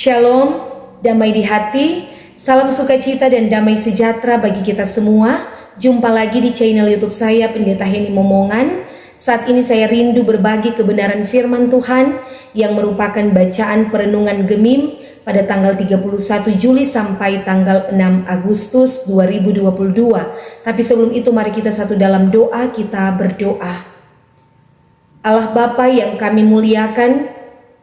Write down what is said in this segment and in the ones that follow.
Shalom, damai di hati, salam sukacita dan damai sejahtera bagi kita semua. Jumpa lagi di channel YouTube saya, Pendeta Heni Momongan. Saat ini saya rindu berbagi kebenaran firman Tuhan yang merupakan bacaan perenungan Gemim pada tanggal 31 Juli sampai tanggal 6 Agustus 2022. Tapi sebelum itu mari kita satu dalam doa, kita berdoa. Allah Bapa yang kami muliakan,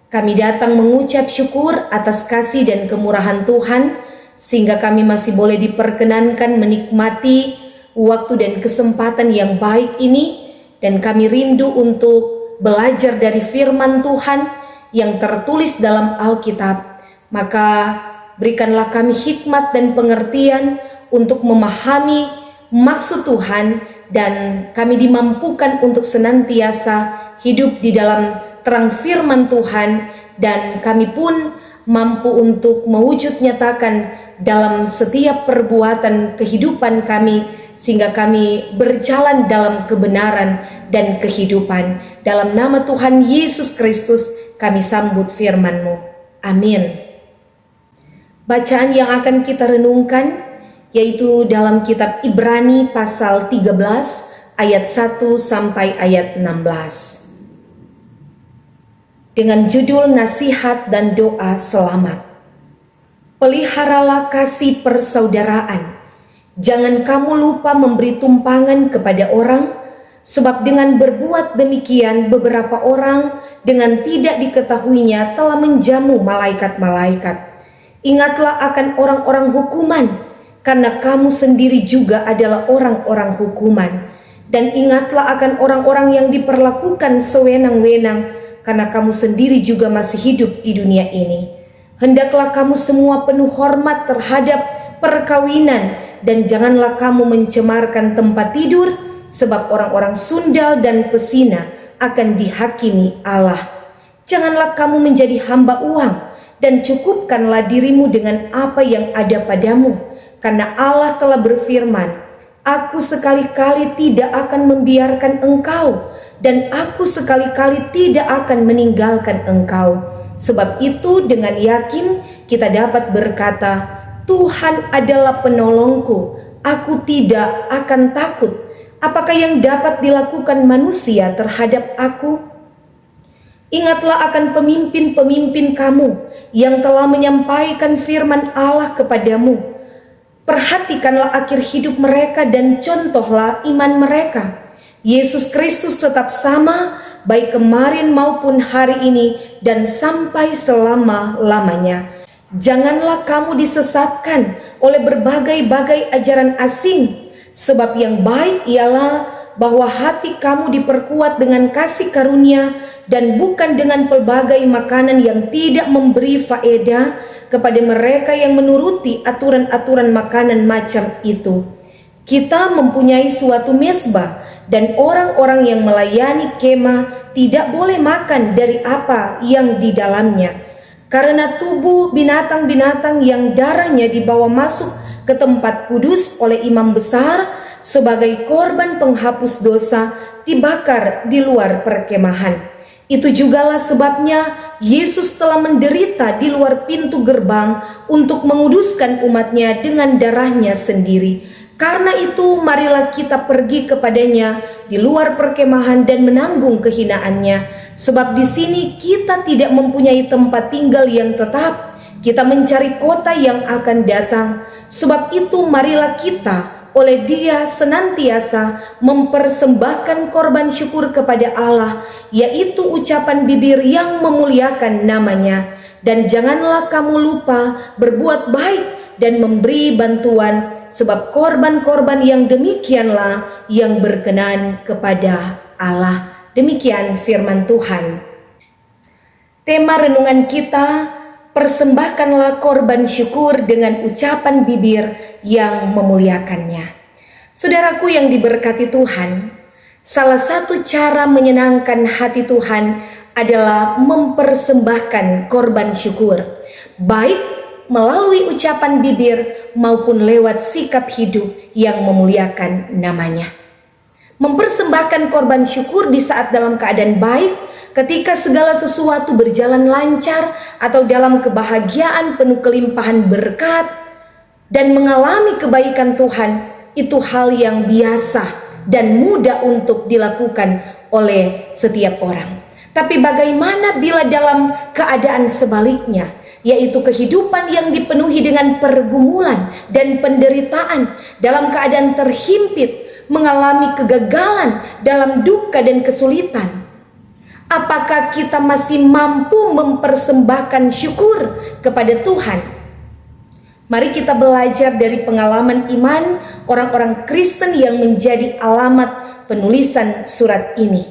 kami datang mengucap syukur atas kasih dan kemurahan Tuhan, sehingga kami masih boleh diperkenankan menikmati waktu dan kesempatan yang baik ini, dan kami rindu untuk belajar dari firman Tuhan yang tertulis dalam Alkitab. Maka berikanlah kami hikmat dan pengertian untuk memahami maksud Tuhan, dan kami dimampukan untuk senantiasa hidup di dalam terang firman Tuhan, dan kami pun mampu untuk mewujud nyatakan dalam setiap perbuatan kehidupan kami, sehingga kami berjalan dalam kebenaran dan kehidupan. Dalam nama Tuhan Yesus Kristus kami sambut firman-Mu. Amin. Bacaan yang akan kita renungkan yaitu dalam kitab Ibrani pasal 13 ayat 1 sampai ayat 16. Dengan judul nasihat dan doa selamat. Peliharalah kasih persaudaraan. Jangan kamu lupa memberi tumpangan kepada orang, sebab dengan berbuat demikian beberapa orang dengan tidak diketahuinya telah menjamu malaikat-malaikat. Ingatlah akan orang-orang hukuman, karena kamu sendiri juga adalah orang-orang hukuman. Dan ingatlah akan orang-orang yang diperlakukan sewenang-wenang, karena kamu sendiri juga masih hidup di dunia ini. Hendaklah kamu semua penuh hormat terhadap perkawinan, dan janganlah kamu mencemarkan tempat tidur, sebab orang-orang sundal dan pesina akan dihakimi Allah. Janganlah kamu menjadi hamba uang, dan cukupkanlah dirimu dengan apa yang ada padamu, karena Allah telah berfirman, Aku sekali-kali tidak akan membiarkan engkau, dan aku sekali-kali tidak akan meninggalkan engkau. Sebab itu dengan yakin kita dapat berkata, Tuhan adalah penolongku, aku tidak akan takut. Apakah yang dapat dilakukan manusia terhadap aku? Ingatlah akan pemimpin-pemimpin kamu yang telah menyampaikan firman Allah kepadamu. Perhatikanlah akhir hidup mereka dan contohlah iman mereka. Yesus Kristus tetap sama, baik kemarin maupun hari ini dan sampai selama-lamanya. Janganlah kamu disesatkan oleh berbagai-bagai ajaran asing, sebab yang baik ialah bahwa hati kamu diperkuat dengan kasih karunia dan bukan dengan pelbagai makanan yang tidak memberi faedah kepada mereka yang menuruti aturan-aturan makanan macam itu. Kita mempunyai suatu mezbah, dan orang-orang yang melayani kemah tidak boleh makan dari apa yang di dalamnya, karena tubuh binatang-binatang yang darahnya dibawa masuk ke tempat kudus oleh imam besar sebagai korban penghapus dosa dibakar di luar perkemahan. Itu jugalah sebabnya Yesus telah menderita di luar pintu gerbang untuk menguduskan umatnya dengan darahnya sendiri. Karena itu marilah kita pergi kepadanya di luar perkemahan dan menanggung kehinaannya. Sebab di sini kita tidak mempunyai tempat tinggal yang tetap. Kita mencari kota yang akan datang. Sebab itu marilah kita oleh Dia senantiasa mempersembahkan korban syukur kepada Allah, yaitu ucapan bibir yang memuliakan namanya. Dan janganlah kamu lupa berbuat baik dan memberi bantuan, sebab korban-korban yang demikianlah yang berkenan kepada Allah. Demikian firman Tuhan. Tema renungan kita, persembahkanlah korban syukur dengan ucapan bibir yang memuliakannya. Saudaraku yang diberkati Tuhan, salah satu cara menyenangkan hati Tuhan adalah mempersembahkan korban syukur, baik melalui ucapan bibir maupun lewat sikap hidup yang memuliakan namanya. Mempersembahkan korban syukur di saat dalam keadaan baik ketika segala sesuatu berjalan lancar atau dalam kebahagiaan penuh kelimpahan berkat dan mengalami kebaikan Tuhan, itu hal yang biasa dan mudah untuk dilakukan oleh setiap orang. Tapi bagaimana bila dalam keadaan sebaliknya, yaitu kehidupan yang dipenuhi dengan pergumulan dan penderitaan, dalam keadaan terhimpit, mengalami kegagalan dalam duka dan kesulitan? Apakah kita masih mampu mempersembahkan syukur kepada Tuhan? Mari kita belajar dari pengalaman iman orang-orang Kristen yang menjadi alamat penulisan surat ini.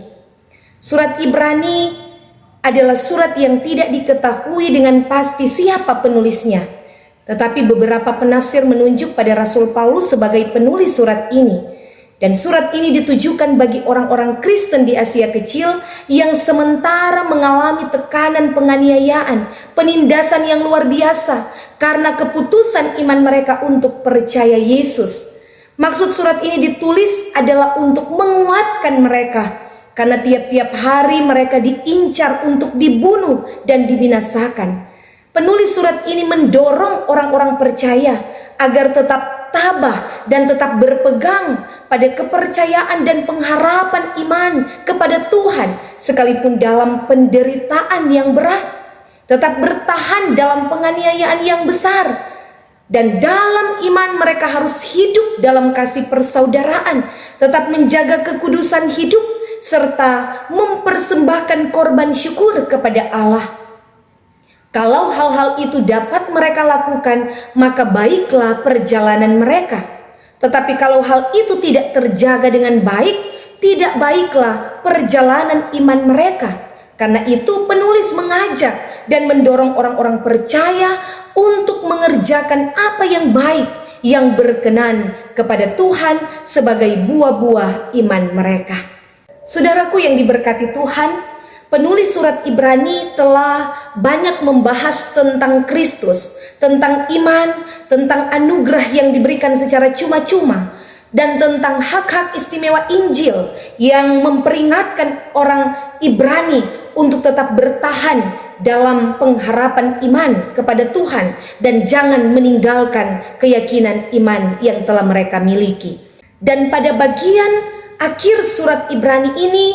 Surat Ibrani adalah surat yang tidak diketahui dengan pasti siapa penulisnya. Tetapi beberapa penafsir menunjuk pada Rasul Paulus sebagai penulis surat ini. Dan surat ini ditujukan bagi orang-orang Kristen di Asia Kecil yang sementara mengalami tekanan penganiayaan, penindasan yang luar biasa karena keputusan iman mereka untuk percaya Yesus. Maksud surat ini ditulis adalah untuk menguatkan mereka, karena tiap-tiap hari mereka diincar untuk dibunuh dan dibinasakan. Penulis surat ini mendorong orang-orang percaya agar tetap tabah dan tetap berpegang pada kepercayaan dan pengharapan iman kepada Tuhan sekalipun dalam penderitaan yang berat, tetap bertahan dalam penganiayaan yang besar. Dan dalam iman mereka harus hidup dalam kasih persaudaraan, tetap menjaga kekudusan hidup, serta mempersembahkan korban syukur kepada Allah. Kalau hal-hal itu dapat mereka lakukan, maka baiklah perjalanan mereka. Tetapi kalau hal itu tidak terjaga dengan baik, tidak baiklah perjalanan iman mereka. Karena itu penulis mengajak dan mendorong orang-orang percaya untuk mengerjakan apa yang baik, yang berkenan kepada Tuhan sebagai buah-buah iman mereka. Saudaraku yang diberkati Tuhan, penulis surat Ibrani telah banyak membahas tentang Kristus, tentang iman, tentang anugerah yang diberikan secara cuma-cuma, dan tentang hak-hak istimewa Injil yang memperingatkan orang Ibrani untuk tetap bertahan dalam pengharapan iman kepada Tuhan dan jangan meninggalkan keyakinan iman yang telah mereka miliki. Dan pada bagian akhir surat Ibrani ini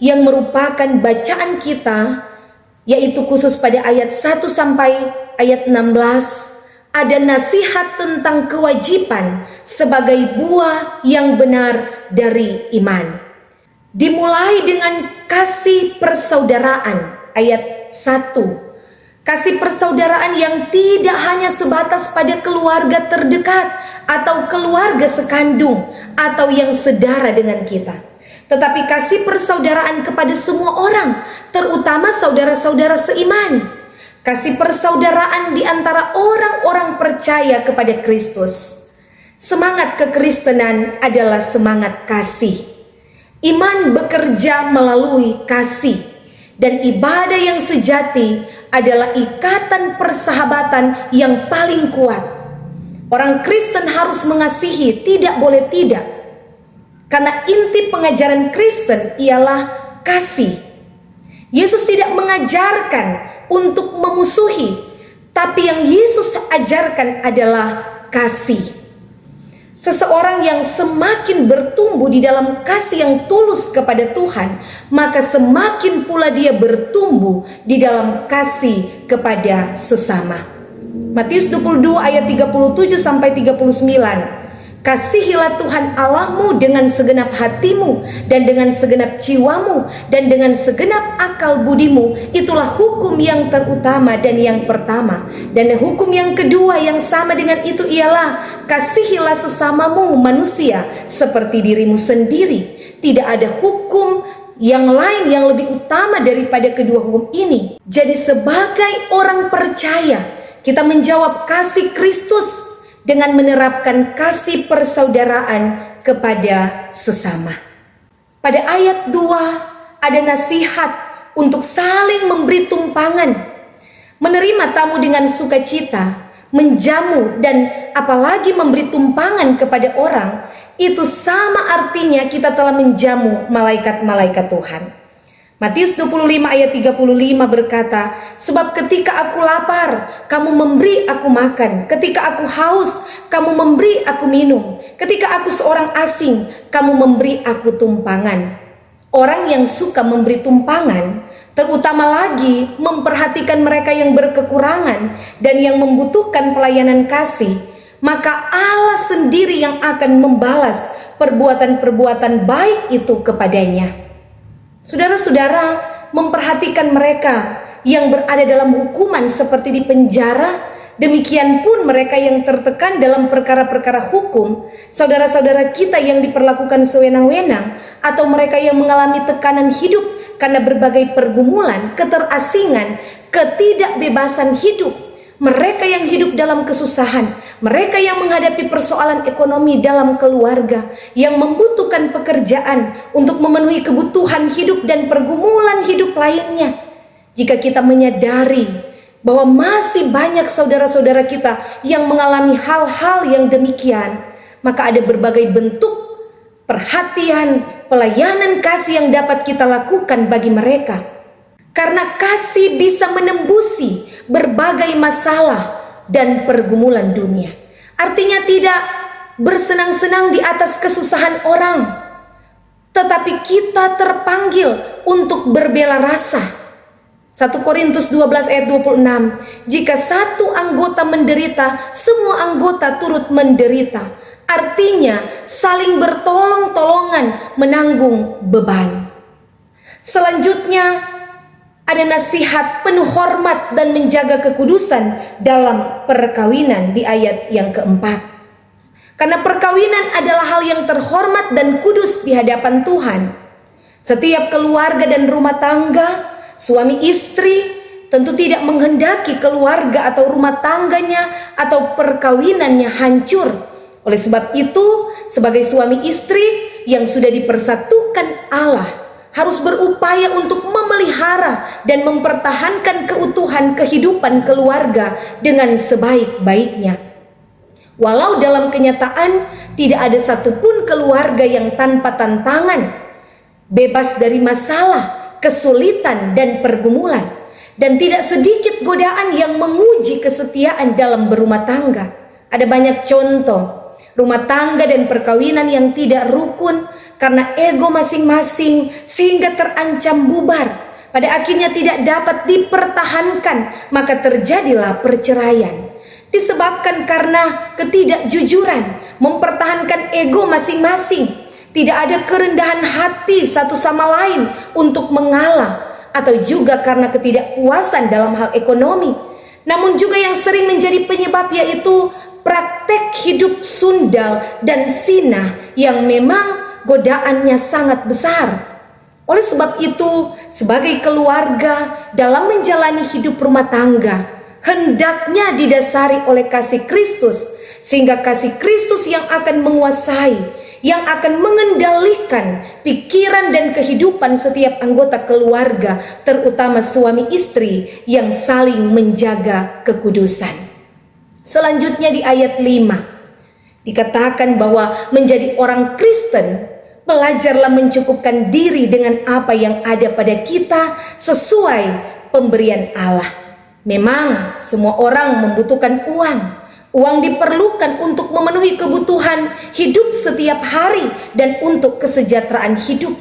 yang merupakan bacaan kita, yaitu khusus pada ayat 1 sampai ayat 16, ada nasihat tentang kewajiban sebagai buah yang benar dari iman. Dimulai dengan kasih persaudaraan, ayat 1. Kasih persaudaraan yang tidak hanya sebatas pada keluarga terdekat atau keluarga sekandung atau yang sedara dengan kita, tetapi kasih persaudaraan kepada semua orang, terutama saudara-saudara seiman. Kasih persaudaraan di antara orang-orang percaya kepada Kristus. Semangat kekristenan adalah semangat kasih. Iman bekerja melalui kasih, dan ibadah yang sejati adalah ikatan persahabatan yang paling kuat. Orang Kristen harus mengasihi, tidak boleh tidak. Karena inti pengajaran Kristen ialah kasih. Yesus tidak mengajarkan untuk memusuhi, tapi yang Yesus ajarkan adalah kasih. Seseorang yang semakin bertumbuh di dalam kasih yang tulus kepada Tuhan, maka semakin pula dia bertumbuh di dalam kasih kepada sesama. Matius 22 ayat 37 sampai 39. Kasihilah Tuhan Allahmu dengan segenap hatimu dan dengan segenap jiwamu dan dengan segenap akal budimu. Itulah hukum yang terutama dan yang pertama. Dan hukum yang kedua yang sama dengan itu ialah kasihilah sesamamu manusia seperti dirimu sendiri. Tidak ada hukum yang lain yang lebih utama daripada kedua hukum ini. Jadi sebagai orang percaya, kita menjawab kasih Kristus dengan menerapkan kasih persaudaraan kepada sesama. Pada ayat 2 ada nasihat untuk saling memberi tumpangan, menerima tamu dengan sukacita, menjamu dan apalagi memberi tumpangan kepada orang. Itu sama artinya kita telah menjamu malaikat-malaikat Tuhan. Matius 25 ayat 35 berkata, sebab ketika aku lapar, kamu memberi aku makan. Ketika aku haus, kamu memberi aku minum. Ketika aku seorang asing, kamu memberi aku tumpangan. Orang yang suka memberi tumpangan, terutama lagi memperhatikan mereka yang berkekurangan dan yang membutuhkan pelayanan kasih, maka Allah sendiri yang akan membalas perbuatan-perbuatan baik itu kepadanya. Saudara-saudara, memperhatikan mereka yang berada dalam hukuman seperti di penjara, demikian pun mereka yang tertekan dalam perkara-perkara hukum, saudara-saudara kita yang diperlakukan sewenang-wenang, atau mereka yang mengalami tekanan hidup karena berbagai pergumulan, keterasingan, ketidakbebasan hidup, mereka yang hidup dalam kesusahan, mereka yang menghadapi persoalan ekonomi dalam keluarga, yang membutuhkan pekerjaan untuk memenuhi kebutuhan hidup dan pergumulan hidup lainnya. Jika kita menyadari bahwa masih banyak saudara-saudara kita yang mengalami hal-hal yang demikian, maka ada berbagai bentuk perhatian, pelayanan kasih yang dapat kita lakukan bagi mereka. Karena kasih bisa menembusi berbagai masalah dan pergumulan dunia. Artinya tidak bersenang-senang di atas kesusahan orang, tetapi kita terpanggil untuk berbela rasa. 1 Korintus 12 ayat 26, jika satu anggota menderita, semua anggota turut menderita. Artinya saling bertolong-tolongan menanggung beban. Selanjutnya, ada nasihat penuh hormat dan menjaga kekudusan dalam perkawinan di ayat yang keempat. Karena perkawinan adalah hal yang terhormat dan kudus di hadapan Tuhan. Setiap keluarga dan rumah tangga, suami istri tentu tidak menghendaki keluarga atau rumah tangganya atau perkawinannya hancur. Oleh sebab itu, sebagai suami istri yang sudah dipersatukan Allah, harus berupaya untuk memelihara dan mempertahankan keutuhan kehidupan keluarga dengan sebaik-baiknya. Walau dalam kenyataan tidak ada satupun keluarga yang tanpa tantangan, bebas dari masalah, kesulitan dan pergumulan, dan tidak sedikit godaan yang menguji kesetiaan dalam berumah tangga. Ada banyak contoh rumah tangga dan perkawinan yang tidak rukun karena ego masing-masing sehingga terancam bubar. Pada akhirnya tidak dapat dipertahankan, maka terjadilah perceraian. Disebabkan karena ketidakjujuran, mempertahankan ego masing-masing. Tidak ada kerendahan hati satu sama lain untuk mengalah, atau juga karena ketidakpuasan dalam hal ekonomi. Namun juga yang sering menjadi penyebab yaitu praktek hidup sundal dan sinah yang memang godaannya sangat besar. Oleh sebab itu, sebagai keluarga dalam menjalani hidup rumah tangga, hendaknya didasari oleh kasih Kristus, sehingga kasih Kristus yang akan menguasai, yang akan mengendalikan pikiran dan kehidupan setiap anggota keluarga, terutama suami istri yang saling menjaga kekudusan. Selanjutnya di ayat 5 dikatakan bahwa menjadi orang Kristen, belajarlah mencukupkan diri dengan apa yang ada pada kita sesuai pemberian Allah. Memang semua orang membutuhkan uang. Uang diperlukan untuk memenuhi kebutuhan hidup setiap hari dan untuk kesejahteraan hidup.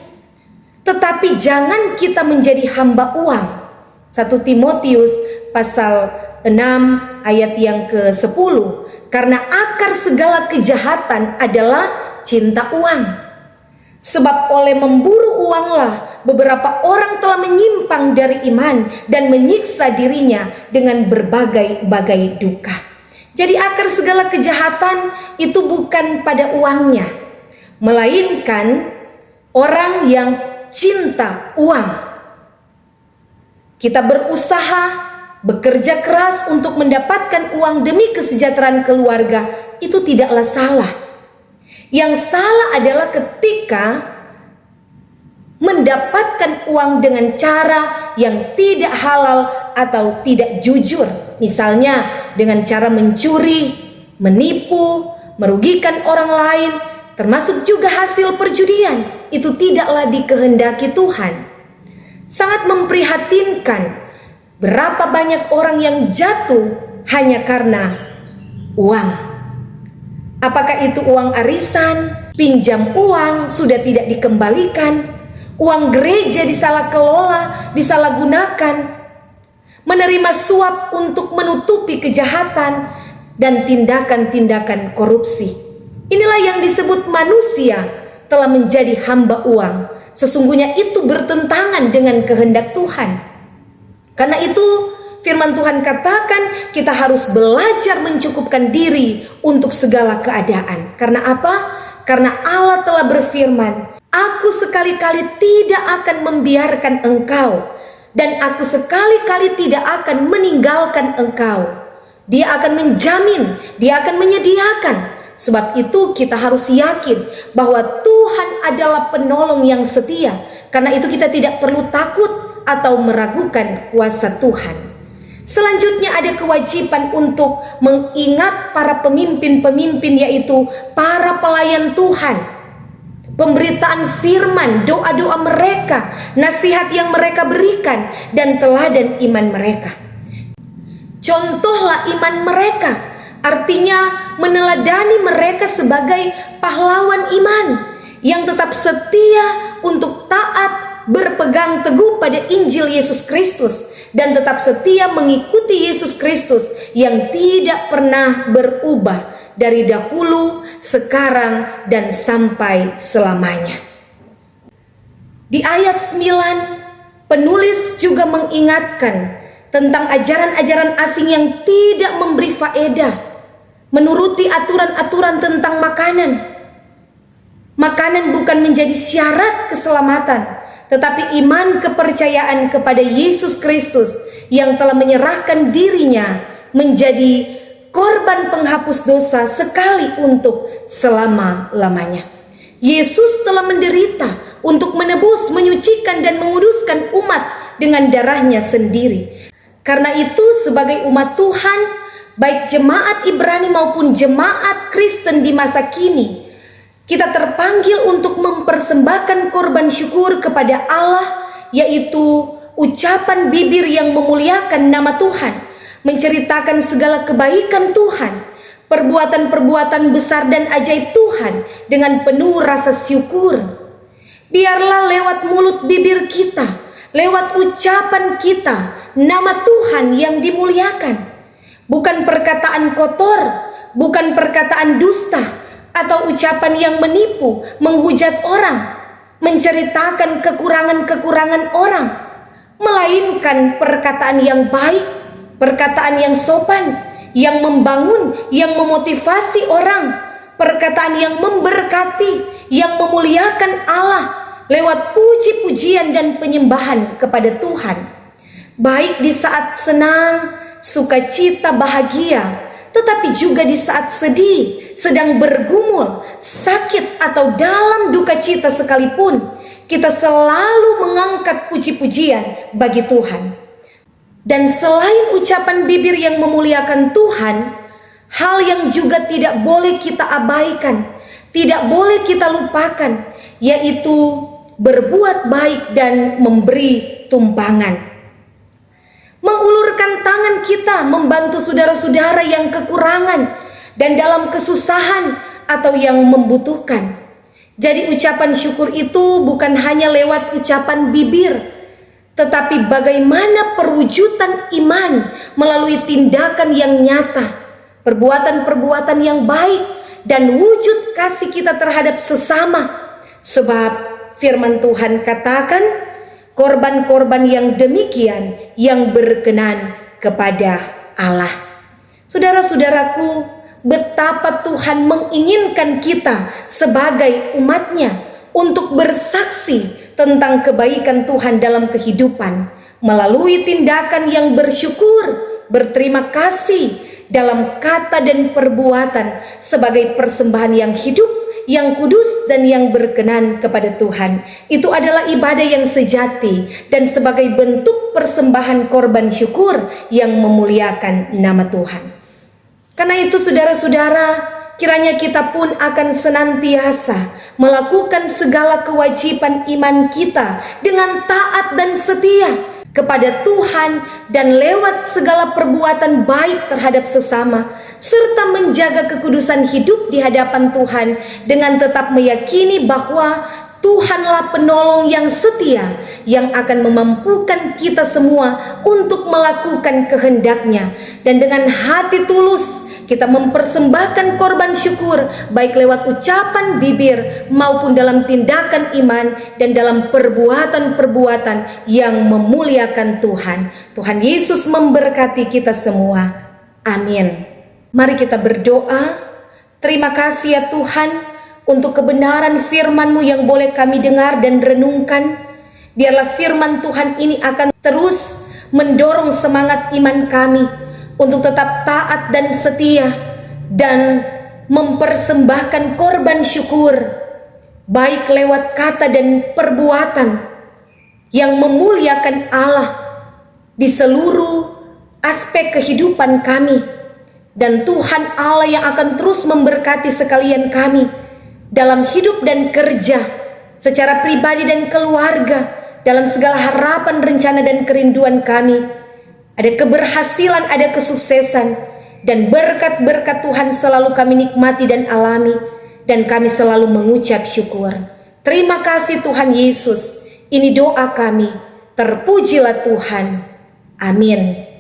Tetapi jangan kita menjadi hamba uang. 1 Timotius pasal 6 ayat yang ke-10, karena akar segala kejahatan adalah cinta uang. Sebab oleh memburu uanglah beberapa orang telah menyimpang dari iman dan menyiksa dirinya dengan berbagai-bagai duka. Jadi akar segala kejahatan itu bukan pada uangnya, melainkan orang yang cinta uang. Kita berusaha, bekerja keras untuk mendapatkan uang demi kesejahteraan keluarga, itu tidaklah salah. Yang salah adalah ketika mendapatkan uang dengan cara yang tidak halal atau tidak jujur. Misalnya dengan cara mencuri, menipu, merugikan orang lain, termasuk juga hasil perjudian. Itu tidaklah dikehendaki Tuhan. Sangat memprihatinkan berapa banyak orang yang jatuh hanya karena uang. Apakah itu uang arisan, pinjam uang sudah tidak dikembalikan, uang gereja disalah kelola, disalahgunakan, menerima suap untuk menutupi kejahatan, dan tindakan-tindakan korupsi. Inilah yang disebut manusia telah menjadi hamba uang. Sesungguhnya itu bertentangan dengan kehendak Tuhan. Karena itu firman Tuhan katakan kita harus belajar mencukupkan diri untuk segala keadaan. Karena apa? Karena Allah telah berfirman, "Aku sekali-kali tidak akan membiarkan engkau, dan aku sekali-kali tidak akan meninggalkan engkau." Dia akan menjamin, dia akan menyediakan. Sebab itu kita harus yakin bahwa Tuhan adalah penolong yang setia. Karena itu kita tidak perlu takut atau meragukan kuasa Tuhan. Selanjutnya ada kewajiban untuk mengingat para pemimpin-pemimpin, yaitu para pelayan Tuhan. Pemberitaan firman, doa-doa mereka, nasihat yang mereka berikan, dan teladan iman mereka. Contohlah iman mereka, artinya meneladani mereka sebagai pahlawan iman yang tetap setia untuk taat, berpegang teguh pada Injil Yesus Kristus, dan tetap setia mengikuti Yesus Kristus yang tidak pernah berubah dari dahulu, sekarang, dan sampai selamanya. Di ayat 9, penulis juga mengingatkan tentang ajaran-ajaran asing yang tidak memberi faedah, menuruti aturan-aturan tentang makanan. Makanan bukan menjadi syarat keselamatan, tetapi iman kepercayaan kepada Yesus Kristus yang telah menyerahkan dirinya menjadi korban penghapus dosa sekali untuk selama-lamanya. Yesus telah menderita untuk menebus, menyucikan, dan menguduskan umat dengan darahnya sendiri. Karena itu sebagai umat Tuhan, baik jemaat Ibrani maupun jemaat Kristen di masa kini, kita terpanggil untuk mempersembahkan korban syukur kepada Allah, yaitu ucapan bibir yang memuliakan nama Tuhan, menceritakan segala kebaikan Tuhan, perbuatan-perbuatan besar dan ajaib Tuhan dengan penuh rasa syukur. Biarlah lewat mulut bibir kita, lewat ucapan kita, nama Tuhan yang dimuliakan. Bukan perkataan kotor, bukan perkataan dusta, atau ucapan yang menipu, menghujat orang, menceritakan kekurangan-kekurangan orang, melainkan perkataan yang baik, perkataan yang sopan, yang membangun, yang memotivasi orang, perkataan yang memberkati, yang memuliakan Allah lewat puji-pujian dan penyembahan kepada Tuhan. Baik di saat senang, sukacita, bahagia, tetapi juga di saat sedih, sedang bergumul, sakit, atau dalam duka cita sekalipun, kita selalu mengangkat puji-pujian bagi Tuhan. Dan selain ucapan bibir yang memuliakan Tuhan, hal yang juga tidak boleh kita abaikan, tidak boleh kita lupakan, yaitu berbuat baik dan memberi tumpangan. Mengulurkan tangan kita membantu saudara-saudara yang kekurangan dan dalam kesusahan atau yang membutuhkan. Jadi ucapan syukur itu bukan hanya lewat ucapan bibir, tetapi bagaimana perwujudan iman melalui tindakan yang nyata, perbuatan-perbuatan yang baik, dan wujud kasih kita terhadap sesama. Sebab firman Tuhan katakan, korban-korban yang demikian yang berkenan kepada Allah. Saudara-saudaraku, betapa Tuhan menginginkan kita sebagai umatnya untuk bersaksi tentang kebaikan Tuhan dalam kehidupan melalui tindakan yang bersyukur, berterima kasih dalam kata dan perbuatan sebagai persembahan yang hidup, yang kudus, dan yang berkenan kepada Tuhan. Itu adalah ibadah yang sejati dan sebagai bentuk persembahan korban syukur yang memuliakan nama Tuhan. Karena itu saudara-saudara, kiranya kita pun akan senantiasa melakukan segala kewajiban iman kita dengan taat dan setia kepada Tuhan dan lewat segala perbuatan baik terhadap sesama, serta menjaga kekudusan hidup di hadapan Tuhan dengan tetap meyakini bahwa Tuhanlah penolong yang setia yang akan memampukan kita semua untuk melakukan kehendak-Nya. Dan dengan hati tulus kita mempersembahkan korban syukur, baik lewat ucapan bibir maupun dalam tindakan iman dan dalam perbuatan-perbuatan yang memuliakan Tuhan. Tuhan Yesus memberkati kita semua. Amin. Mari kita berdoa. Terima kasih ya Tuhan untuk kebenaran firman-Mu yang boleh kami dengar dan renungkan. Biarlah firman Tuhan ini akan terus mendorong semangat iman kami untuk tetap taat dan setia dan mempersembahkan korban syukur, baik lewat kata dan perbuatan yang memuliakan Allah di seluruh aspek kehidupan kami. Dan Tuhan Allah yang akan terus memberkati sekalian kami dalam hidup dan kerja, secara pribadi dan keluarga, dalam segala harapan, rencana dan kerinduan kami. Ada keberhasilan, ada kesuksesan, dan berkat-berkat Tuhan selalu kami nikmati dan alami, dan kami selalu mengucap syukur. Terima kasih Tuhan Yesus. Ini doa kami. Terpujilah Tuhan. Amin.